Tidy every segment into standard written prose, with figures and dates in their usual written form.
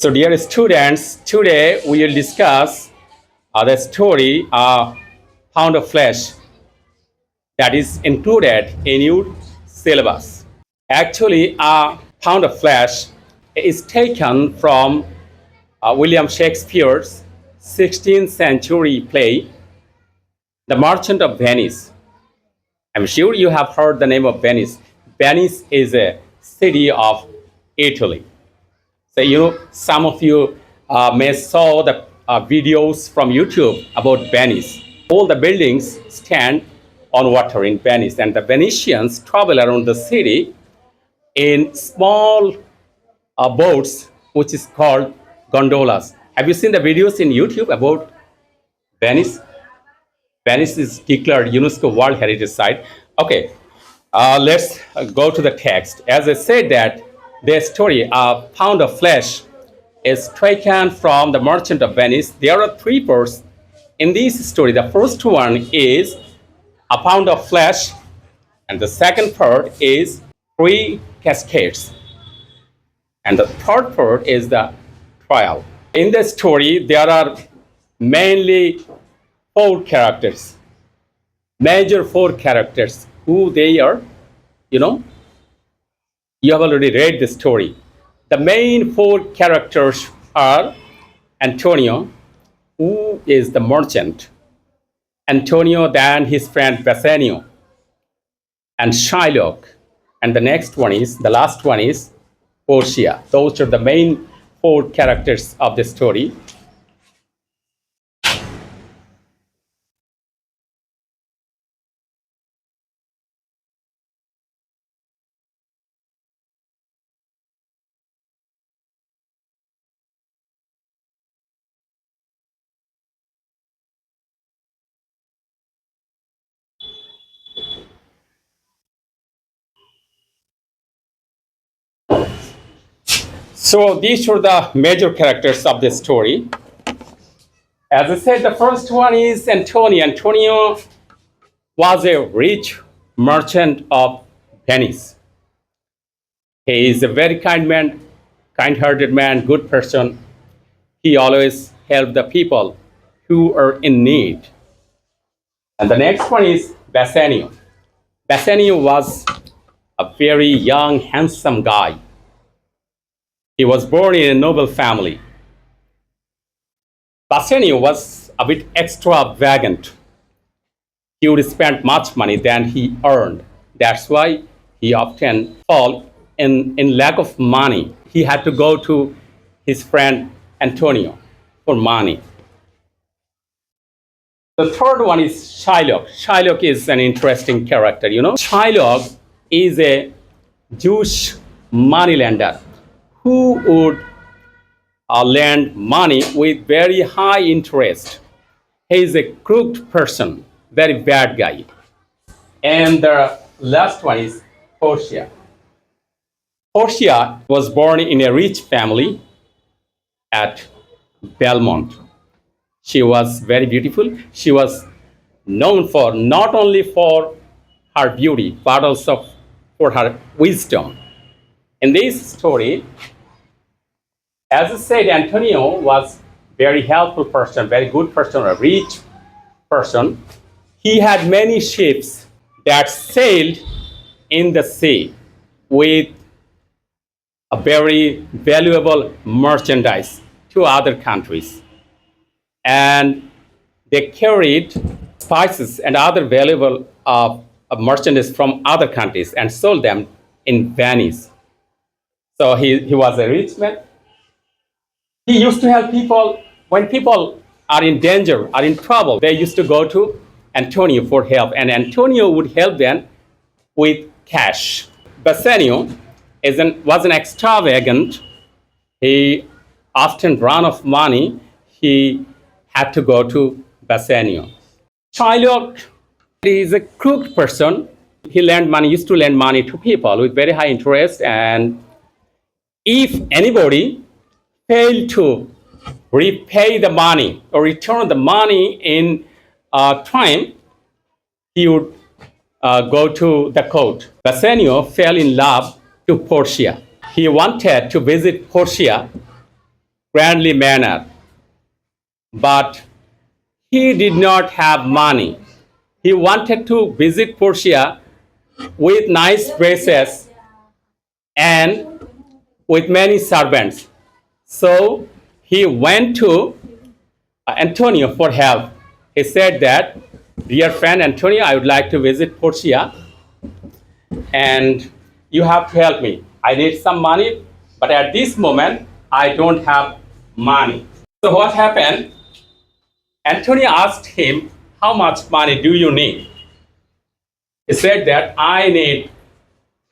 So, dear students, today we will discuss the story Pound of Flesh that is included in your syllabus. Actually, a Pound of Flesh is taken from William Shakespeare's 16th century play, The Merchant of Venice. I'm sure you have heard the name of Venice. Venice is a city of Italy. So, some of you may saw the videos from YouTube about Venice. All the buildings stand on water in Venice, and the Venetians travel around the city in small boats, which is called gondolas. Have you seen the videos in YouTube about Venice? Venice is declared UNESCO World Heritage Site. Okay, let's go to the text. As I said that the story, A Pound of Flesh, is taken from The Merchant of Venice. There are three parts in this story. The first one is A Pound of Flesh, and the second part is Three Cascades, and the third part is the trial. In the story, there are mainly four characters, major four characters. Who they are, you know, you have already read the story. The main four characters are Antonio, who is the merchant, Antonio, then his friend Bassanio, and Shylock, and the last one is Portia. Those are the main four characters of the story. So these are the major characters of the story. As I said, the first one is Antonio. Antonio was a rich merchant of Venice. He is a very kind man, kind-hearted man, good person. He always helped the people who are in need. And the next one is Bassanio. Bassanio was a very young, handsome guy. He was born in a noble family. Bassanio was a bit extravagant. He would spend much money than he earned. That's why he often fall in lack of money. He had to go to his friend Antonio for money. The third one is Shylock. Shylock is an interesting character. Shylock is a Jewish moneylender who would lend money with very high interest. He is a crooked person, very bad guy. And the last one is Portia. Portia was born in a rich family at Belmont. She was very beautiful. She was known for not only for her beauty, but also for her wisdom. In this story, as I said, Antonio was very helpful person, very good person, a rich person. He had many ships that sailed in the sea with a very valuable merchandise to other countries. And they carried spices and other valuable merchandise from other countries and sold them in Venice. So he was a rich man. He used to help people when people are in danger, are in trouble. They used to go to Antonio for help, and Antonio would help them with cash. Bassanio was an extravagant. He often ran out of money. He had to go to Bassanio. Shylock is a crooked person. He used to lend money to people with very high interest, and if anybody failed to repay the money or return the money in time, he would go to the court. Bassanio fell in love to Portia. He wanted to visit Portia grandly manner, but he did not have money. He wanted to visit Portia with nice dresses and with many servants. So he went to Antonio for help. He said that, dear friend Antonio, I would like to visit Portia and you have to help me. I need some money, but at this moment, I don't have money. So what happened? Antonio asked him, how much money do you need? He said that I need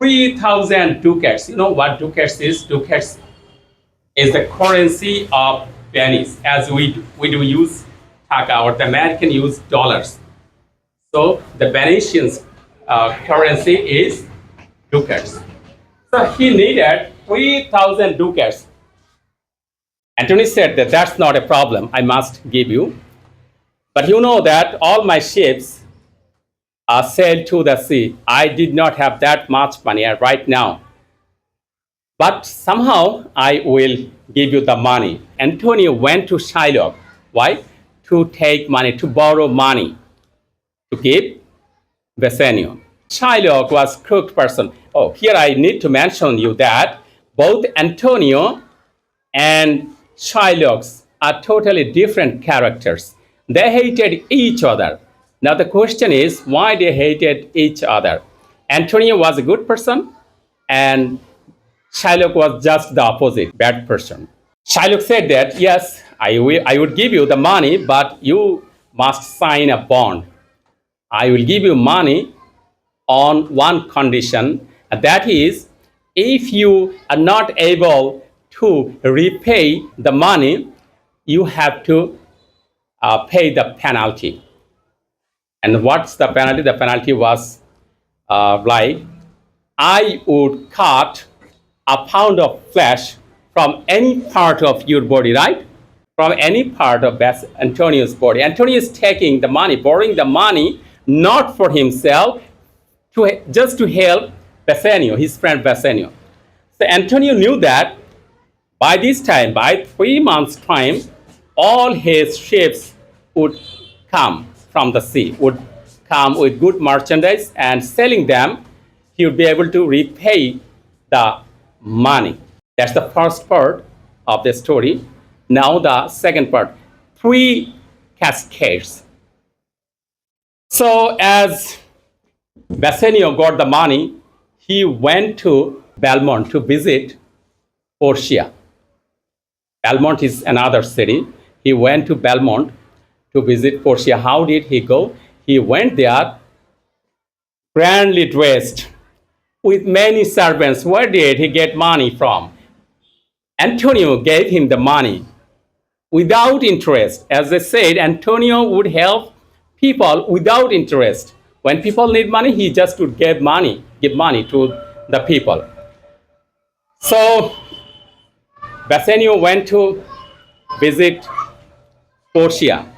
3,000 ducats. You know what ducats is? Ducats is the currency of Venice, as we do use taka, or the American use dollars. So the Venetians currency is ducats. So he needed 3,000 ducats. Anthony said that that's not a problem, I must give you. But you know that all my ships are sailed to the sea. I did not have that much money right now. But somehow I will give you the money. Antonio went to Shylock. Why? To take money, to borrow money, to give Bassanio. Shylock was a crooked person. Oh, here I need to mention you that both Antonio and Shylock are totally different characters. They hated each other. Now the question is why they hated each other. Antonio was a good person and Shylock was just the opposite, bad person. Shylock said that, yes, I would give you the money, but you must sign a bond. I will give you money on one condition, and that is, if you are not able to repay the money, you have to pay the penalty. And what's the penalty? The penalty was like, I would cut a pound of flesh from any part of your body, right? From any part of Antonio's body. Antonio is taking the money, borrowing the money, not for himself, just to help Bassanio, his friend Bassanio. So Antonio knew that by this time, by 3 months' time, all his ships would come from the sea, would come with good merchandise, and selling them, he would be able to repay the money. That's the first part of the story. Now the second part, 3 cascades. So as Bassanio got the money, he went to Belmont to visit Portia. Belmont is another city. He went to Belmont to visit Portia. How did he go? He went there grandly dressed with many servants. Where did he get money from? Antonio gave him the money without interest. As I said, Antonio would help people without interest. When people need money, he just would give money to the people. So Bassanio went to visit Portia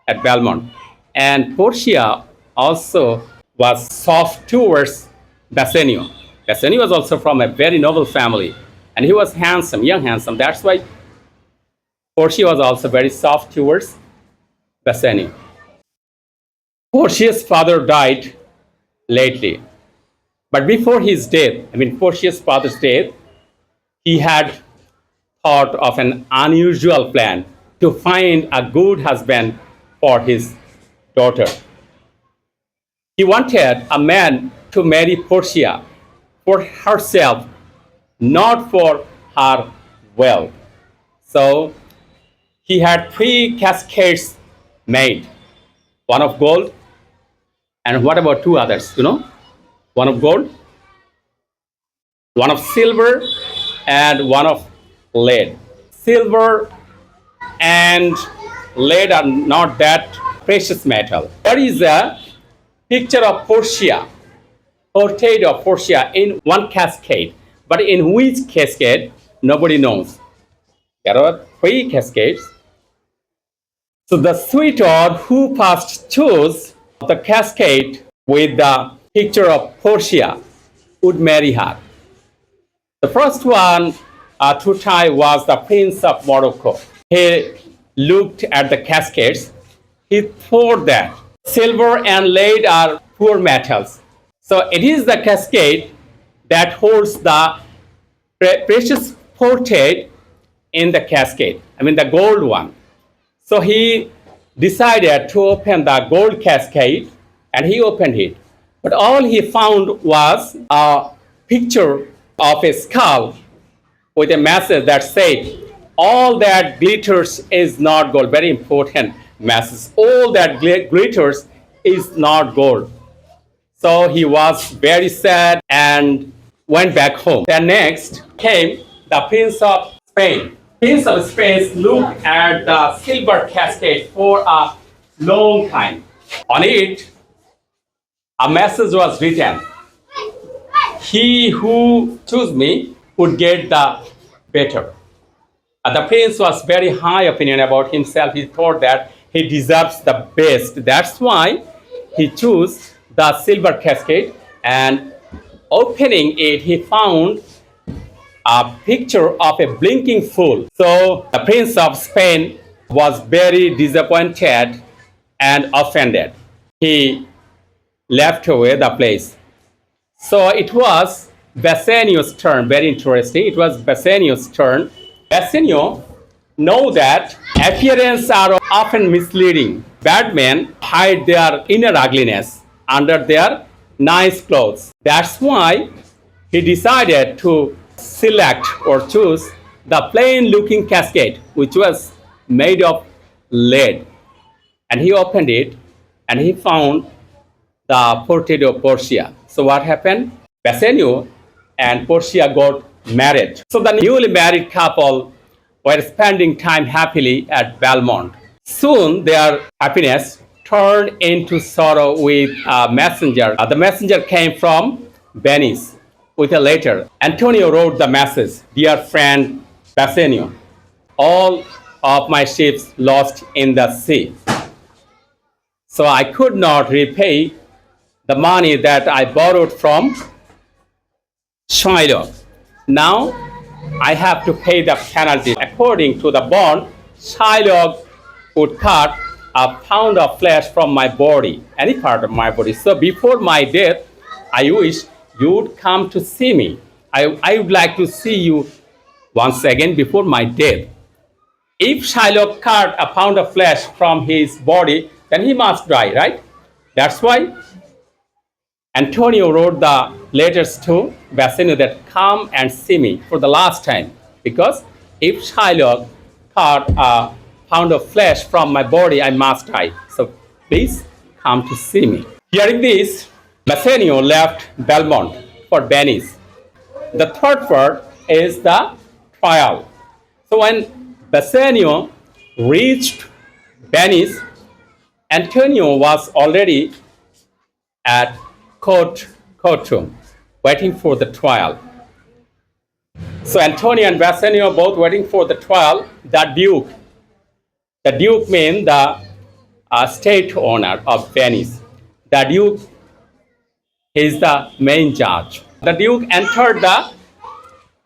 at Belmont. And Portia also was soft towards Bassanio. Bassanio was also from a very noble family. And he was handsome, young handsome. That's why Portia was also very soft towards Bassanio. Portia's father died lately. But before his death, Portia's father's death, he had thought of an unusual plan to find a good husband for his daughter. He wanted a man to marry Portia for herself, not for her wealth. So he had 3 cascades made, one of gold, and what about 2 others, one of gold, one of silver, and one of lead. Silver and lead are not that precious metal. There is a picture of Portia, portrait of Portia in one cascade, but in which cascade, nobody knows. There are 3 cascades. So the suitor who first chose the cascade with the picture of Portia would marry her. The first one Tutai was the prince of Morocco. He looked at the cascades. He thought that silver and lead are poor metals. So it is the cascade that holds the precious portrait in the cascade. I mean the gold one. So he decided to open the gold cascade and he opened it. But all he found was a picture of a skull with a message that said, all that glitters is not gold. Very important message. All that glitters is not gold. So he was very sad and went back home. Then next came the Prince of Spain. Prince of Spain looked at the silver cascade for a long time. On it, a message was written. He who chose me would get the better. The prince was very high opinion about himself. He thought that he deserves the best. That's why he chose the silver cascade, and opening it, he found a picture of a blinking fool. So the Prince of Spain was very disappointed and offended. He left away the place. So it was Bassanio's turn. Very interesting. It was Bassanio's turn. Bassanio know that appearances are often misleading. Bad men hide their inner ugliness under their nice clothes. That's why he decided to select or choose the plain looking cascade, which was made of lead. And he opened it and he found the portrait of Portia. So what happened? Bassanio and Portia got married. So the newly married couple were spending time happily at Belmont. Soon their happiness turned into sorrow with a messenger. The messenger came from Venice with a letter. Antonio wrote the message, "Dear friend Bassanio, all of my ships lost in the sea. So I could not repay the money that I borrowed from Shylock. Now I have to pay the penalty. According to the bond, Shylock would cut a pound of flesh from my body, any part of my body. So before my death, I wish you would come to see me. I would like to see you once again before my death. If Shylock cut a pound of flesh from his body, then he must die, right? That's why Antonio wrote the letters to Bassanio that come and see me for the last time. Because if Shylock cut a pound of flesh from my body, I must die. So please come to see me." Hearing this, Bassanio left Belmont for Venice. The third part is the trial. So when Bassanio reached Venice, Antonio was already at courtroom waiting for the trial. So Antonio and Bassanio both waiting for the trial. The Duke means the state owner of Venice. The Duke is the main judge. The Duke entered the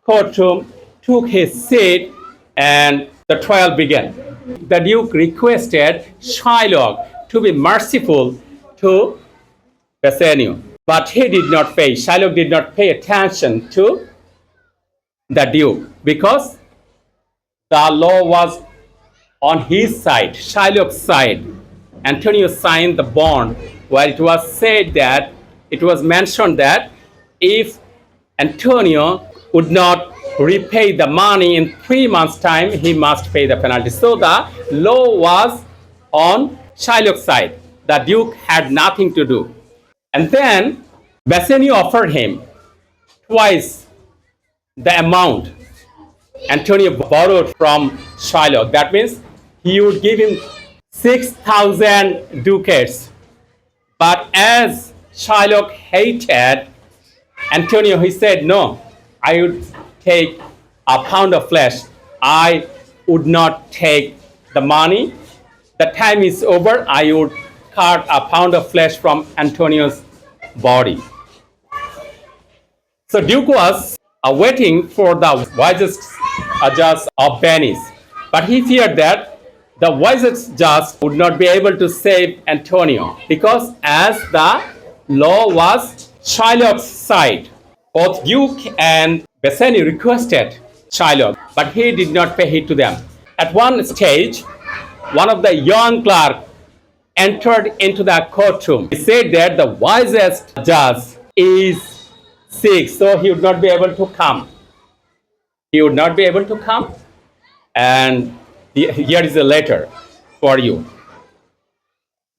courtroom, took his seat, and the trial began. The Duke requested Shylock to be merciful to Bassanio, but he did not pay. Shylock did not pay attention to the Duke because the law was on his side, Shylock's side. Antonio signed the bond where it was said that it was mentioned that if Antonio would not repay the money in 3 months' time, he must pay the penalty. So the law was on Shylock's side. The Duke had nothing to do. And then Bassanio offered him twice the amount Antonio borrowed from Shylock. That means he would give him 6,000 ducats. But as Shylock hated Antonio, he said, "No, I would take a pound of flesh. I would not take the money. The time is over. I would cut a pound of flesh from Antonio's body." So Duke was waiting for the wisest judge of Venice. But he feared that the wisest judge would not be able to save Antonio because as the law was Shylock's side, both Duke and Bassanio requested Shylock, but he did not pay heed to them. At one stage, one of the young clerks entered into the courtroom. He said that the wisest judge is sick, so he would not be able to come. He would not be able to come. And here is a letter for you.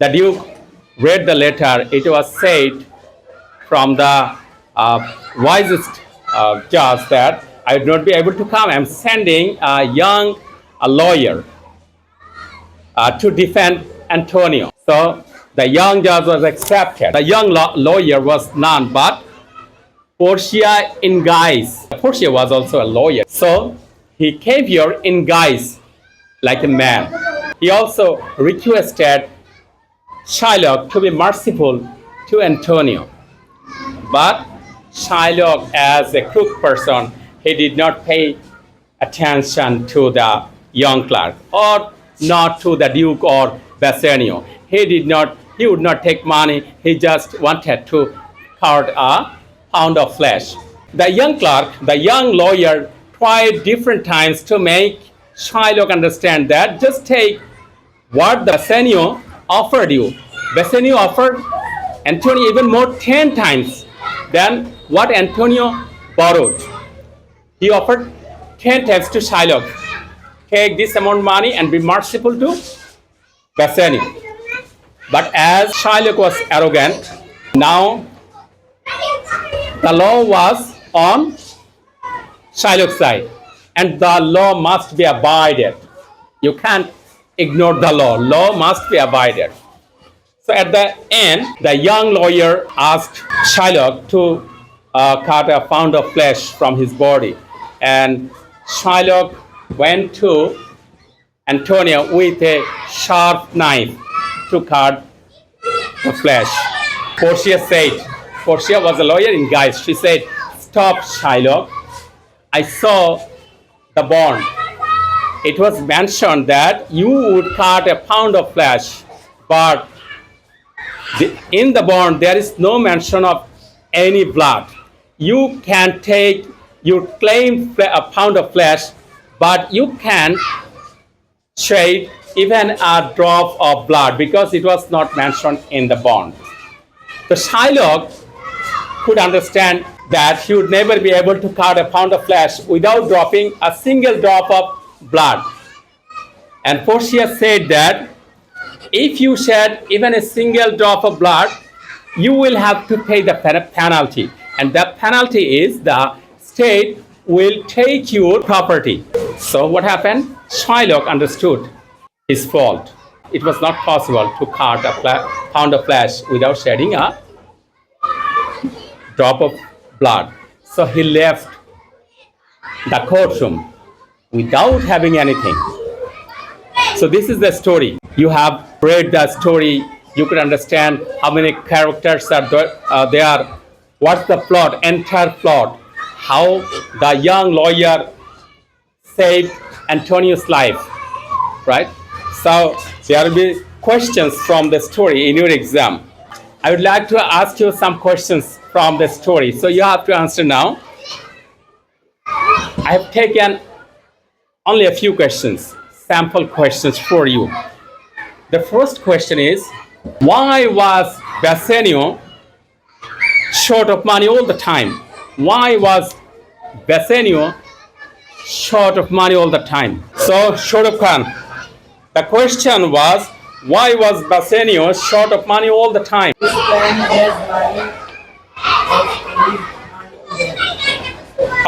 The Duke read the letter. It was said from the wisest judge that I would not be able to come. I'm sending a young lawyer to defend Antonio. So the young judge was accepted. The young lawyer was none but Portia in guise. Portia was also a lawyer. So he came here in guise like a man. He also requested Shylock to be merciful to Antonio. But Shylock, as a crook person, he did not pay attention to the young clerk or not to the Duke or Bassanio. He would not take money. He just wanted to cut a pound of flesh. The young clerk, the young lawyer, tried different times to make Shylock understand that just take what the Bassanio offered you. Bassanio offered Antonio even more 10 times than what Antonio borrowed. He offered 10 times to Shylock. Take this amount of money and be merciful to Bassanio. But as Shylock was arrogant, now the law was on Shylock's side, and the law must be abided. You can't ignore the law. Law must be abided. So at the end, the young lawyer asked Shylock to cut a pound of flesh from his body, and Shylock went to Antonio with a sharp knife to cut the flesh. Portia was a lawyer in guise. She said, "Stop, Shylock. I saw the bond. It was mentioned that you would cut a pound of flesh, but in the bond there is no mention of any blood. You can take, you claim a pound of flesh, but you can shed even a drop of blood because it was not mentioned in the bond." So Shylock could understand that he would never be able to cut a pound of flesh without dropping a single drop of blood. And Portia said that if you shed even a single drop of blood, you will have to pay the penalty. And the penalty is the state will take your property. So what happened? Shylock understood his fault. It was not possible to cut a pound of flesh without shedding a drop of blood. So he left the courtroom without having anything. So this is the story. You have read the story. You could understand how many characters are there. What's the plot, entire plot. How the young lawyer saved Antonio's life, right? So there will be questions from the story in your exam. I would like to ask you some questions from the story. So you have to answer now. I have taken only a few questions, sample questions for you. The first question is, why was Bassanio short of money all the time? Why was Bassanio short of money all the time? So, Shoaib Khan, the question was, why was Bassanio short of money all the time?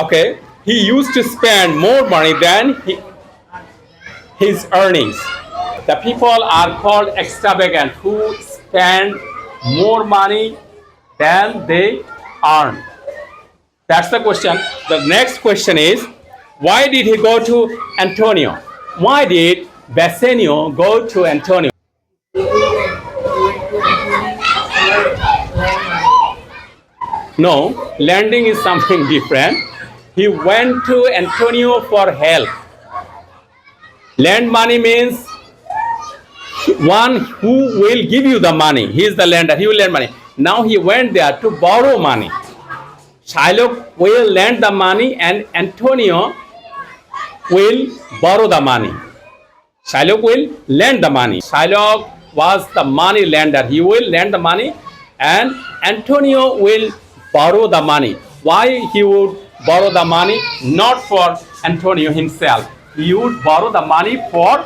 Okay, he used to spend more money than his earnings. The people are called extravagant who spend more money than they earn. That's the question. The next question is, why did he go to Antonio? Why did Bassanio go to Antonio? No, lending is something different. he went to Antonio for help. Lend money means one who will give you the money. He is the lender, he will lend money. Now he went there to borrow money. Shylock will lend the money and Antonio will borrow the money. Shylock will lend the money. Shylock was the money lender. He will lend the money and Antonio will borrow the money. Why he would borrow the money? Not for Antonio himself. He would borrow the money for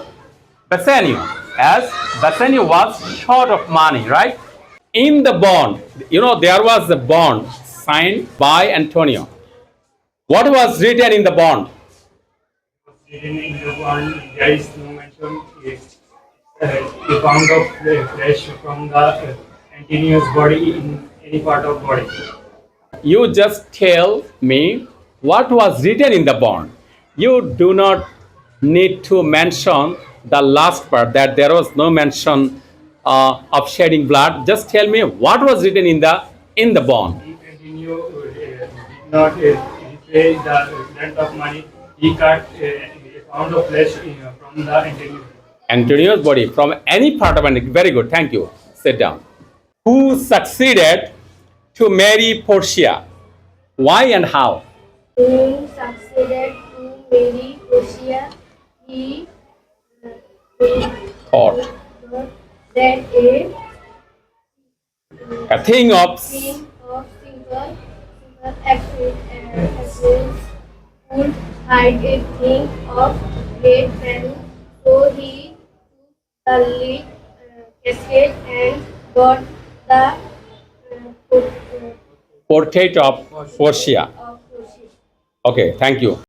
Bassanio, as Bassanio was short of money, right? In the bond, there was a bond signed by Antonio. What was written in the bond? Written in the bond, there is no mention a pound of flesh from the Antonio's body in any part of body. You just tell me what was written in the bond. You do not need to mention the last part, that there was no mention of shedding blood. Just tell me what was written in the bond. If Antonio did not repay the lent of money, he cut a pound of flesh from the Antonio's body from any part of Antonio. Very good, thank you. Sit down. Who succeeded to marry Portia? Why and how? Who succeeded to marry Portia? He Thought that a thing of king of simple appearance would hide a thing of great value, so he took the lead casket and got the portrait of Portia. of Portia. Okay, thank you.